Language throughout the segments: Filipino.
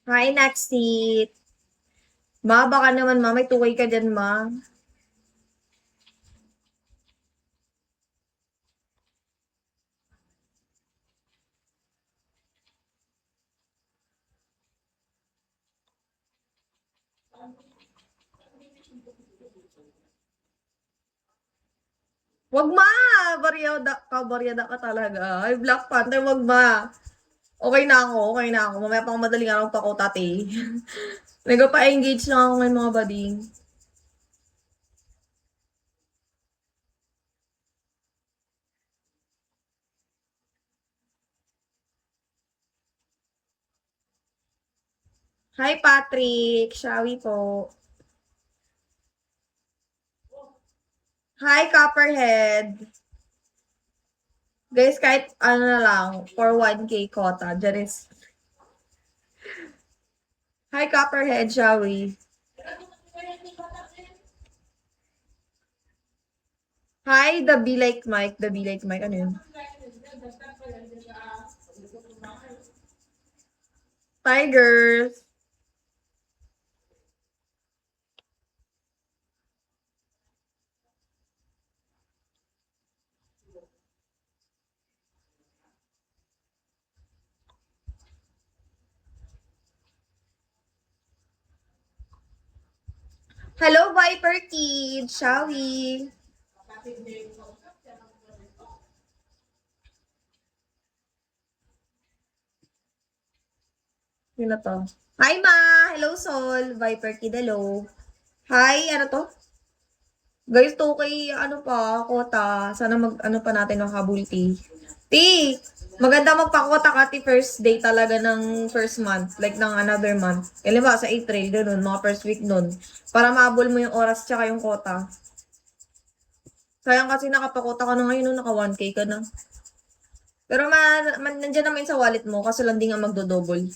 Hi, Naxit. Ma, baka naman ma, may tukoy ka dyan, ma. Wag ma! Baryada ka talaga. Ay, Black Panther, wag ma. Okay na ako. Mamaya pang madaling araw pa ako, tate. Nagpa-engage lang ako ngayon, mga bading. Hi, Patrick. Shawi po. Hi, Copperhead. Guys, kahit ano na lang, for 1K quota. Jaris. Hi, Copperhead, Shawi. Hi, the Be Like Mike. The Be Like Mike. Ano yun? Tigers. Hello, Viper Kids. Shall we? Yun na to. Hi, Ma! Hello, Sol. Viper Kid, hello. Hi, ano to? Guys, to kay, ano pa, kota. Sana ano pa natin ng habulti. T! Maganda magpakota ka, ti first day talaga ng first month. Like, ng another month. Kaya ba, sa April, ganun, mga first week nun. Para maabol mo yung oras tsaka yung kota. Sayang kasi nakapakota ka na ngayon, no, naka 1K ka na. Pero nandiyan naman sa wallet mo, kasi lang di nga magdo-double.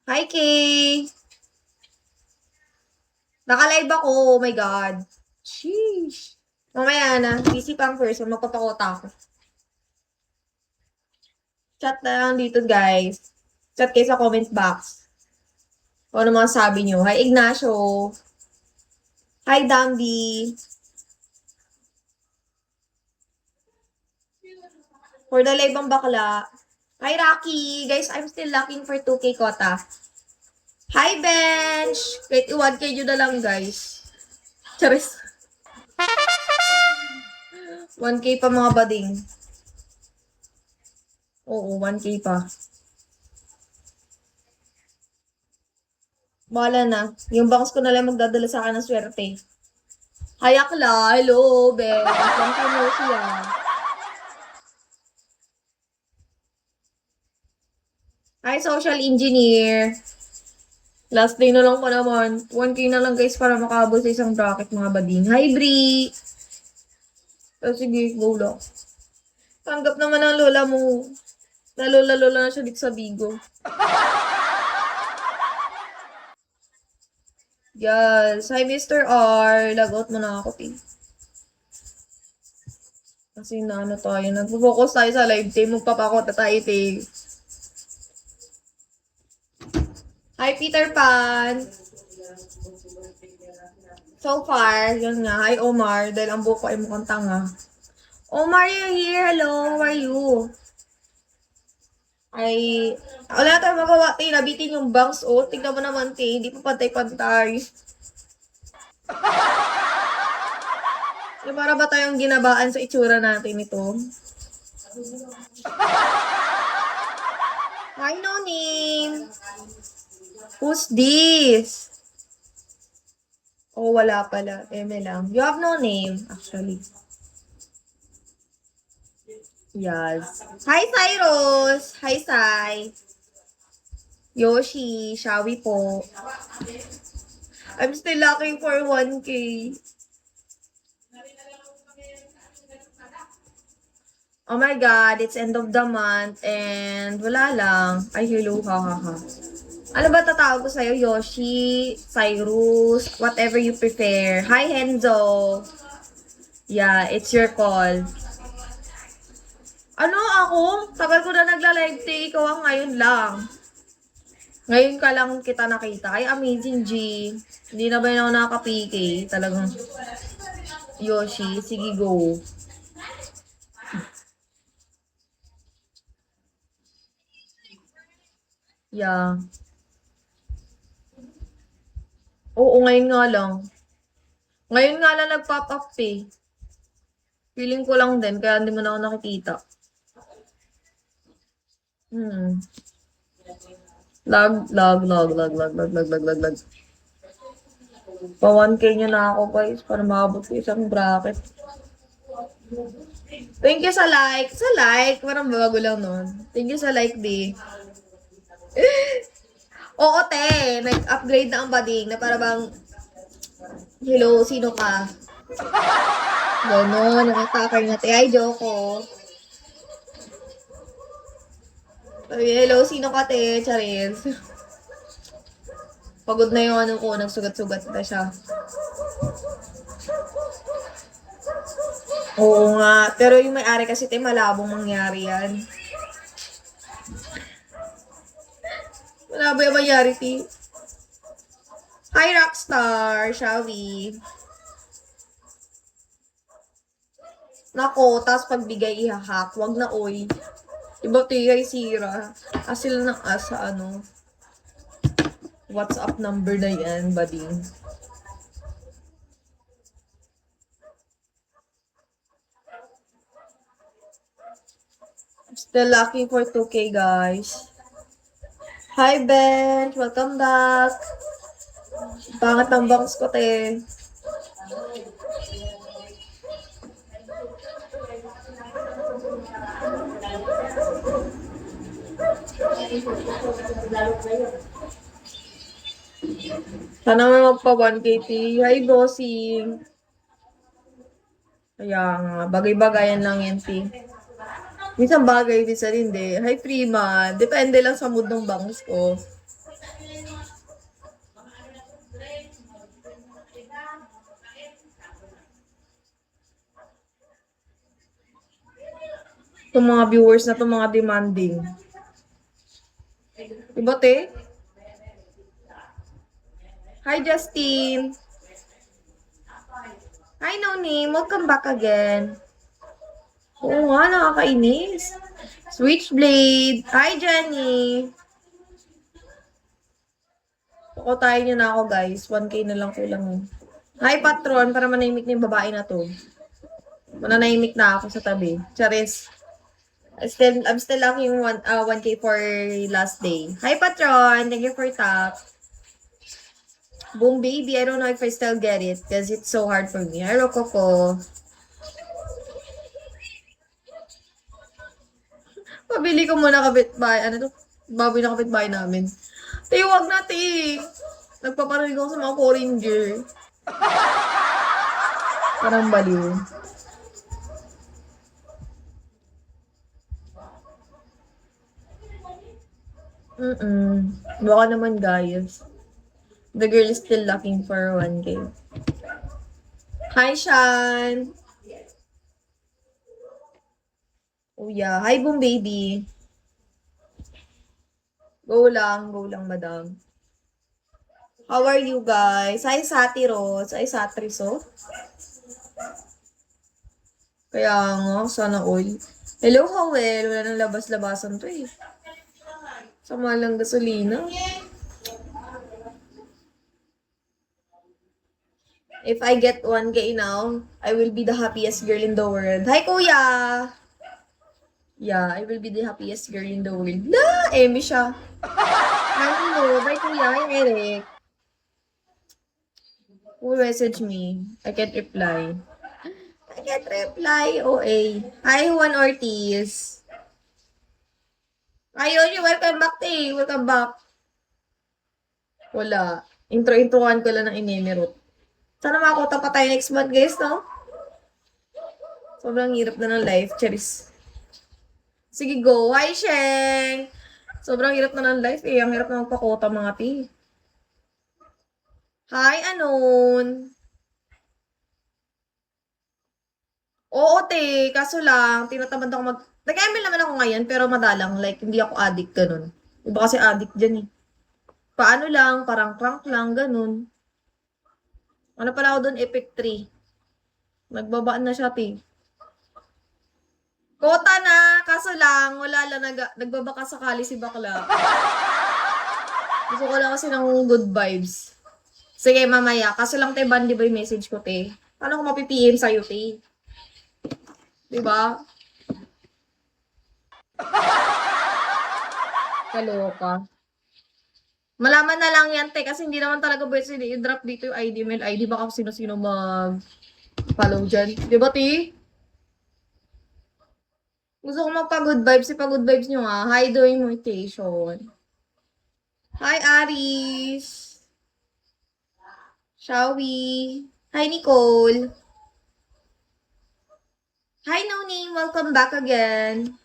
Hi, Kay! Naka-live ako, oh my God. Sheesh. Mamaya na, busy pang person, magpapakota ako. Chat na lang dito, guys. Chat kayo sa comment box. Kung ano mga sabi nyo. Hi, Ignacio. Hi, Dambi. For the live ang bakla. Hi, Rocky. Guys, I'm still looking for 2K quota. Hi, Bench. Kahit i-1K nyo na lang, guys. Charis. 1K pa mga bading. Oo, 1K pa. Bahala na. Yung bangs ko na lang magdadala sa akin ng swerte. Hi, Akla. Hello, Bench. Long time no see, ah. Hi, social engineer. Last day na lang pa naman. 1K na lang guys para makaabot sa isang bracket mga bading. Hi, Bri! Oh, sige, go lang. Tanggap naman ang lola mo. Nalola-lola na siya dito sa Bigo. Yes. Hi, Mr. R. Lagout mo na ako, P. Kasi na ano tayo. Nag-focus tayo sa live team. Magpapakot na tayo, P. Hi, Peter Pan! So far, yun nga. Hi, Omar. Dahil ang buko ay mukhang tanga. Omar, you're here. Hello, how are you? Ay, wala tayong magawa, te. Nabitin yung bangs, oh. Tignan mo naman, te. Hindi pa pantay-pantay. So, para ba tayong ginabaan sa itsura natin ito? Hi, no name. Who's this? Oh, wala pala. Eme lang. You have no name, actually. Yes. Hi, Cyrus! Hi, Sai! Yoshi, Shawi po. I'm still looking for 1K. Oh my God, it's end of the month and wala lang. Ay, hello, ha. Ano ba tatawag ko sa'yo? Yoshi, Cyrus, whatever you prefer. Hi, Henzo. Yeah, it's your call. Ano ako? Tagal ko na nagla-live day. Ikaw ang ngayon lang. Ngayon ka lang kita nakita. Ay, amazing, G. Hindi na ba yun ako nakaka-PK? Talagang, Yoshi, sige, go. Yeah. Oo, ngayon nga lang. Ngayon nga lang nag-pop up eh. Feeling ko lang din, kaya hindi mo na ako nakikita. Hmm. Lag. Pa 1K nyo na ako, guys, para maabot ko isang bracket. Thank you sa like. Sa like, parang bago lang nun. Thank you sa like, B. Oo, te. Nag-upgrade na ang bading na para bang, hello, sino ka? Gano'n, nakatakar na, te. Ay, joke ko. Hello, sino ka, te? Charis. Pagod na yung ano ko, nagsugat-sugat na siya. Oo nga. Pero yung may-ari kasi, te, malabong mangyari yan. Malabo yung mangyari, te. Hi, Rockstar. Shall we? Nako, tapos pagbigay ihahak. Wag na, oy. Iba, te, ay sira. Asil ng asa, ano. WhatsApp number na yan, bading. Still looking for 2K, guys. Hi, Bench. Welcome back. Pangat ng box ko, te. Sana may magpa 1K, te. Hi, bossing. Kaya nga, bagay-bagayan lang yan, te. Minsan bagay, minsan hindi. Hi, Freeman. Depende lang sa mood ng bangs ko. Itong mga viewers na itong mga demanding. Diba, te? Hi, Justin. Hi, no name. Welcome back again. Oo nga, nakakainis. Switchblade. Hi, Jenny. Pakotayin niyo na ako, guys. 1K na lang kulang. Hi, patron. Para manahimik na yung babae na to. Mananahimik na ako sa tabi. Charis. I'm still locking 1K for last day. Hi, patron. Thank you for tap. Boom, baby. I don't know if I still get it because it's so hard for me. Hi, Rococo. Pabili ko muna kapitbahay. Ano to? Baboy na kapitbahay namin. Tay, wag na, tay. Nagpaparinig ako sa mga Foreigner. Parang baliw. Baka naman, guys. The girl is still looking for 1K. Hi, Shan. Oh, yeah. Hi, boom, baby. Go lang, madam. How are you guys? Hi, Satiros. Hi, Satriso. Kaya nga, sana all. Hello, Howell. Wala nang labas-labasan to eh. Sama lang gasolina. If I get 1K now, I will be the happiest girl in the world. Hi, Kuya! Yeah, I will be the happiest girl in the world. Na! Emi siya. Hello, bye, Kuya. Hi, Eric. Who message me? I can't reply. I can't reply. OA. Hi, Juan Ortiz. Hi, Yoshi. Welcome back, te. Welcome back. Wala. Intro-introan ko lang ng Inemirot. Sana makakuta pa tayo next month, guys, no? Sobrang hirap na ng life. Charis. Sige, go. Hi, Sheng! Sobrang hirap na ng life, eh. Ang hirap na magpakota, mga ti. Hi, Anon! Oo, te. Kaso lang, tinatamad ako Nag-ML naman ako ngayon, pero madalang. Like, hindi ako addict, ganun. Iba kasi addict dyan eh. Paano lang, parang crank lang, ganun. Ano pala ako doon, Epic 3. Nagbabaan na siya, te. Kota na, kaso lang, wala lang, nagbabaka sakali si bakla. Gusto ko lang kasi ng good vibes. Sige, mamaya. Kaso lang, te, bandi ba yung message ko, te? Paano ko mapipm sa'yo, te? Diba? Kaloka. Malaman na lang yan, te, kasi hindi naman talaga pwede i-drop dito yung ID, mail ID. Baka kung sino-sino mag-follow dyan. Diba, te? Gusto ko magpa-good vibes. Ipa-good vibes nyo nga. Hi, doing mutation. Hi, Aris. Shall we? Hi, Nicole. Hi, No Name. Welcome back again.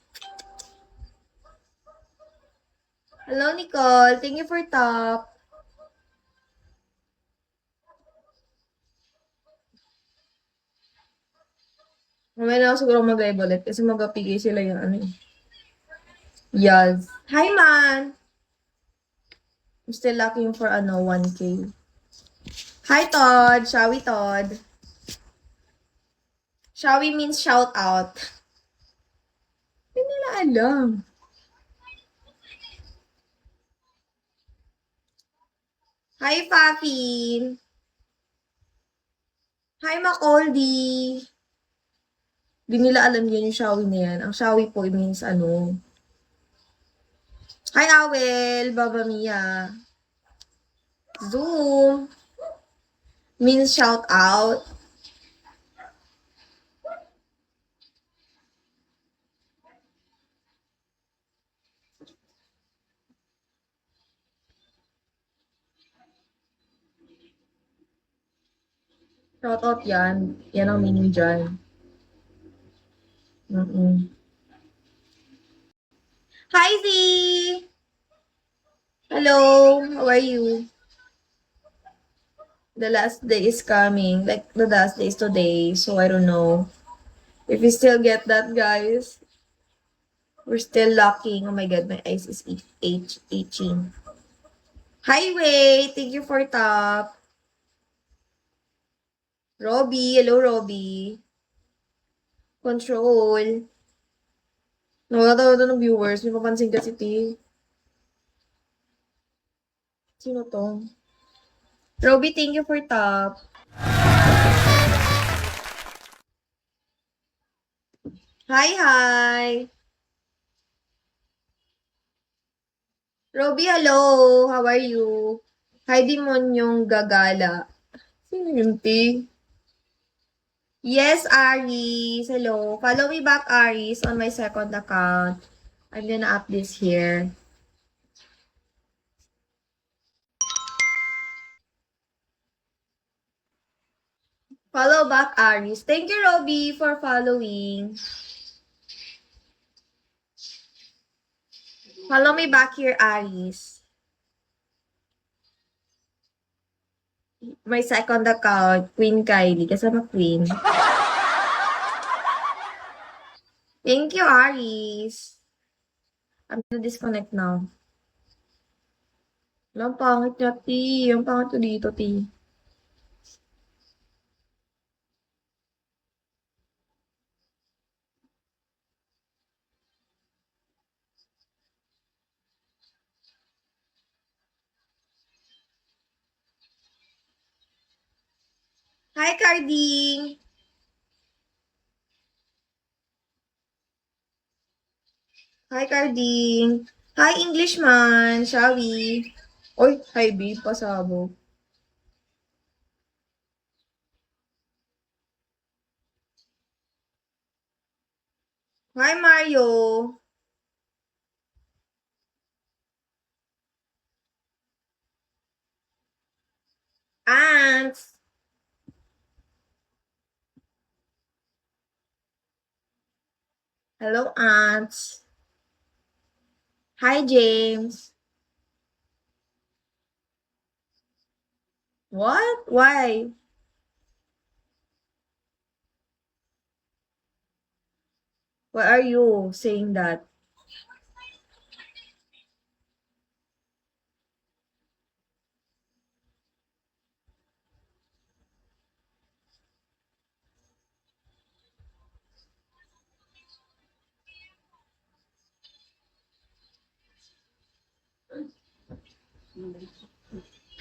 Hello, Nicole. Thank you for top. Mamaya na ako siguro mag-live ulit kasi mag-apigay sila yung ano eh. Yes. Hi, man. I'm still looking for 1K. Hi, Todd. Shall we, Todd? Shall we means shout out. Hindi nila alam. Hi, Fafin. Hi, Makoldi. Hindi nila alam yun yung shawi na yan. Ang shawi po means Hi, Awel. Baba Mia. Zoom. Means shout out. Shout out yan. Yan ang meaning dyan. Hi, Z! Hello. How are you? The last day is coming. Like, the last day is today. So, I don't know. If you still get that, guys. We're still locking. Oh my God, my eyes is itching. Highway! Thank you for top. Robbie. Hello, Robbie. Control. Nakakatawa na ng viewers. May papansin kasi, ti. Sino to? Robbie, thank you for top. Hi, hi! Robbie, hello! How are you? Hi, Demonyong Gagala. Sino yun, ti? Yes, Aris. Hello. Follow me back, Aris, on my second account. I'm gonna up this here. Follow back, Aris. Thank you, Robbie, for following. Follow me back here, Aris. My second account, Queen Kylie. Kasama Queen. Thank you, Aris. I'm gonna disconnect now. Ang pangit niya, ti. Ang pangit ko dito, ti. Hi, Carding! Hi, Carding! Hi, Englishman! Shall we? Oy, hi, babe. Pasabog. Hi, Mario! Ants! Hello, Ants! Hi, James! What? Why? Why are you saying that?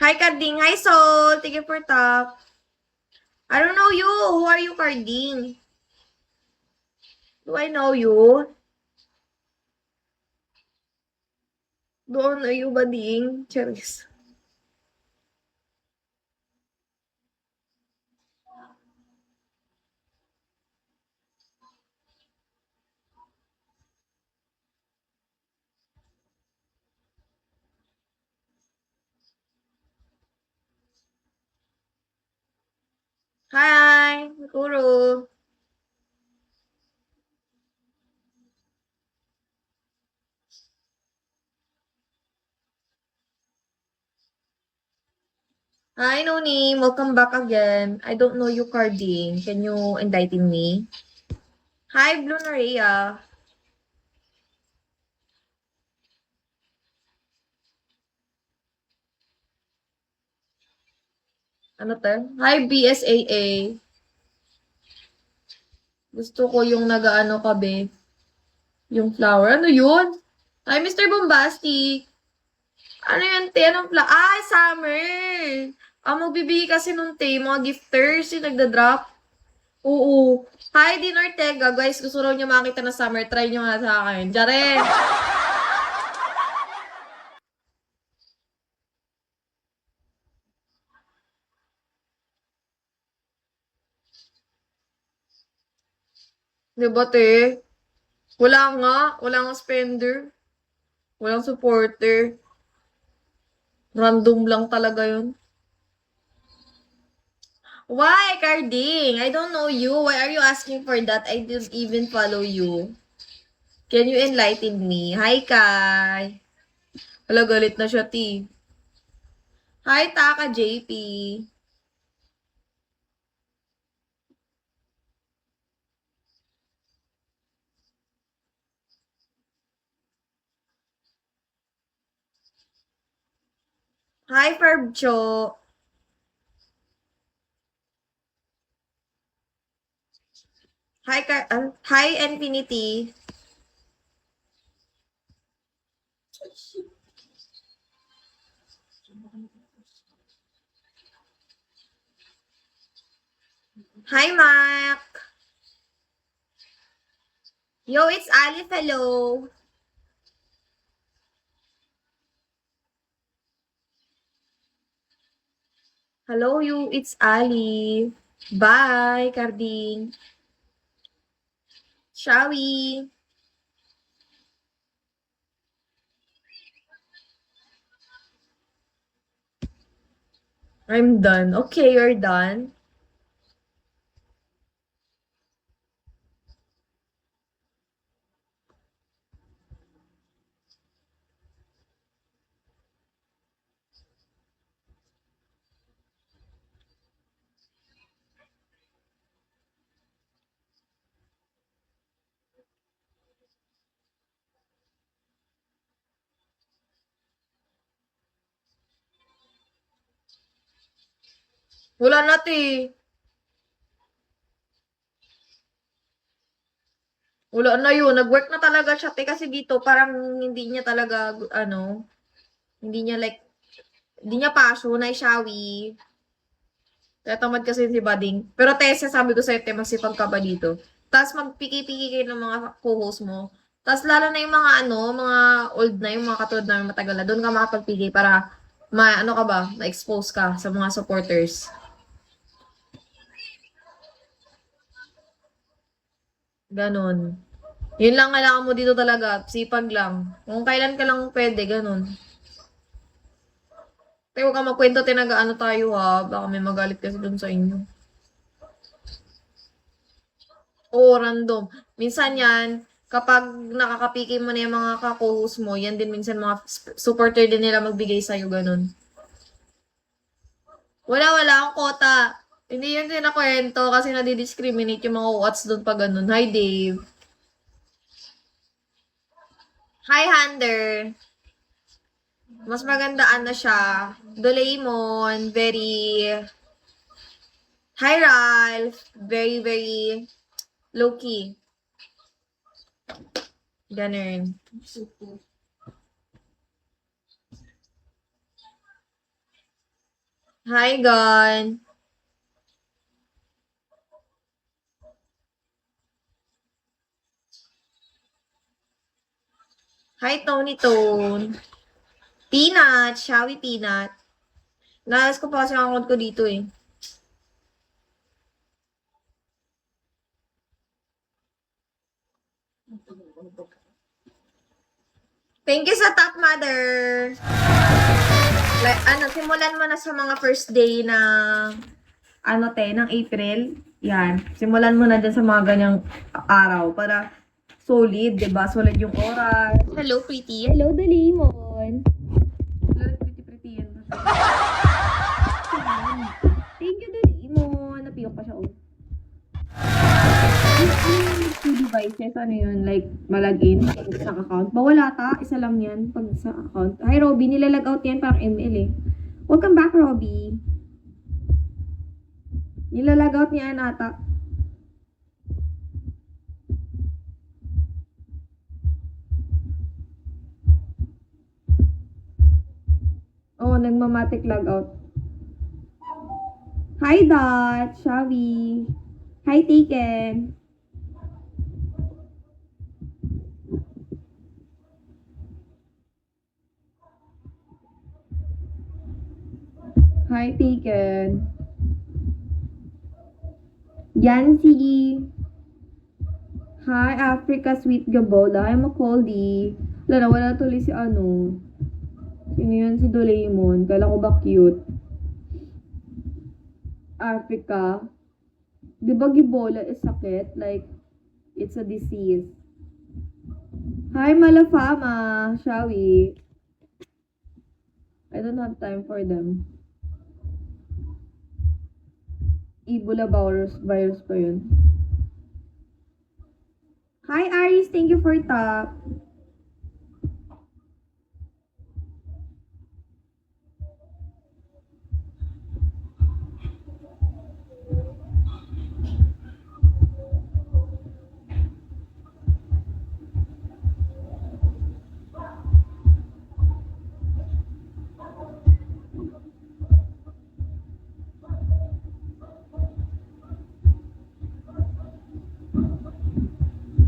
Hi, Carding. Hi, Sol. Thank you for top. I don't know you. Who are you, Carding? Do I know you? Do I know you, Bading? Cheris. Hi, Kuro. Hi, Noni. Welcome back again. I don't know you, Carding. Can you enlighten me? Hi, Blue Naria. Ano to? Hi, BSAA. Gusto ko yung nagaano ka, be. Yung flower. Ano yun? Hi, Mr. Bombastic. Ano yun, te? Anong Ay, summer! Magbibigay kasi nung te, mga gifters yung nagda-drop. Oo. Hi, Dean Ortega. Guys, gusto raw niyo makita na summer. Try nyo nga sa akin. Jare! Diba, te? Wala nga. Wala nga spender. Walang supporter. Random lang talaga yun. Why, Carding? I don't know you. Why are you asking for that? I didn't even follow you. Can you enlighten me? Hi, Kai. Wala, galit na siya, T. Hi, Taka JP. Hi, Ferbcho. Hi, Infinity. Hi, Mac. Yo, it's Alif. Hello. Hello, you. It's Ali. Bye, Carding. Shall we? I'm done. Okay, you're done. Wala na, te. Wala na yun. Nag-work na talaga siya, te. Kasi dito, parang hindi niya talaga, hindi niya like, hindi niya passion, ay shawi. Tatamad kasi si Bading. Pero Tessa, sabi ko sa'yo, te, magsipag ka ba dito? Tapos magpiki-piki kayo ng mga co-host mo. Tapos lalo na yung mga mga old na, yung mga katulad namin matagal na, doon ka makapagpigay para ano ka ba, ma-expose ka sa mga supporters. Ganon. Yun lang kailangan mo dito talaga, sipag lang. Kung kailan ka lang pwede, ganon. Tayo ka magkwento, tinaga-ano tayo ha, baka may magalit kasi dun sa inyo. Oo, random. Minsan yan, kapag nakakapiki mo na yung mga ka-co-host mo, yan din minsan mga supporter din nila magbigay sa'yo, ganun. Wala akong quota. Hindi yun sinakwento kasi nadidiscriminate yung mga what's doon pa ganun. Hi, Dave. Hi, Hander. Mas maganda ano siya. Doraemon, very... Hi, Ralph. Very, very low-key. Ganun. Hi, Gon. Hi, Tony Tone. Peanut. Shawi Peanut. Nalas ko pa kasi ang account ko dito eh. Thank you sa top, mother. Like, simulan mo na sa mga first day ng, ng April. Yan. Simulan mo na dyan sa mga ganyang araw para solid, diba? Solid yung oras. Hello, pretty. Hello, Doraemon. Hello, pretty yan. Thank you, Doraemon. Napiyok pa siya, oh. Two devices, ano yun, like, malagin sa account. Bawala ta, isa lang yan pag sa account. Hi, Robby, nilalag out yan parang ML eh. Welcome back, Robby. Nilalag out niya ata. Oh, nagmamatic log out. Hi, Dot, Shawi. Hi, Taken. Hi, Taken. Yancy. Hi, Africa Sweet Gabola. I'm a coldie. Wala tuloy si ano. Sino yun? Si Doraemon. Kala ko ba cute? Africa. Di ba Gibola is sakit? Like, it's a disease. Hi, Malafama. Shawi. I don't have time for them. Ebola virus pa yun. Hi, Aris. Thank you for top.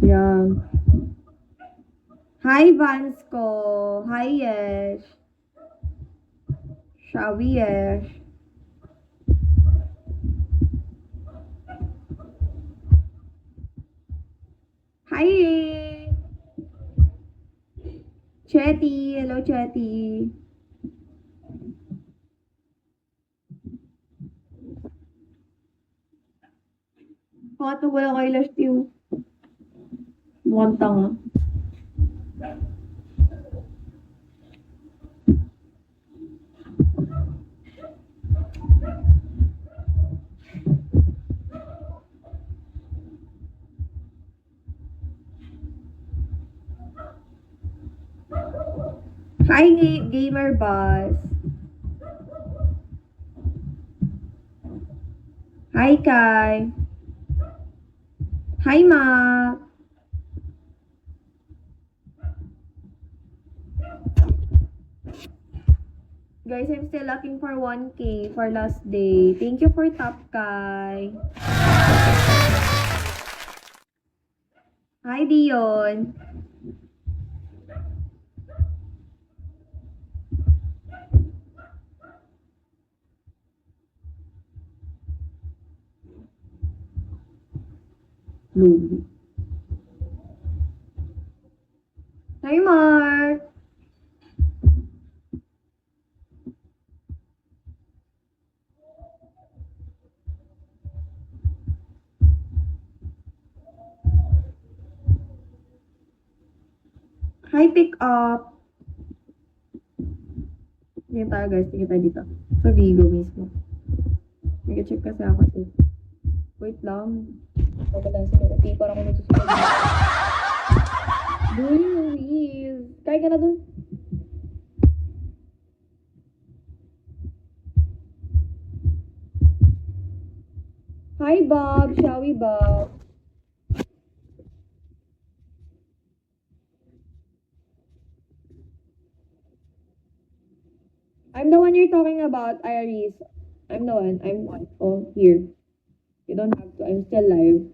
Yeah. Hi, Vansco. Hi, Yesh. Shawi, Yesh. Hi, Chetty. Hello, Chetty. Bakit wala kay Lash Tew? Mukhang tanga. Hi, Gamer Boss. Hi, Kai. Hi, Ma. Guys, I'm still looking for 1K for last day. Thank you for top, Kai. Hi, Dion. Lugi. Hi, Mark. Hi, pick up. Tingin tayo, guys. Tingin tayo dito. Sa Vigo mismo. Nag-check kasi ako eh. Wait lang. Babalansin ko. Di parang ako nagsusunod. Do you leave? Hi, Bob. Shall we, Bob? I'm the one you're talking about, Iris. I'm the one. I'm one. Oh, here. You don't have to. I'm still live.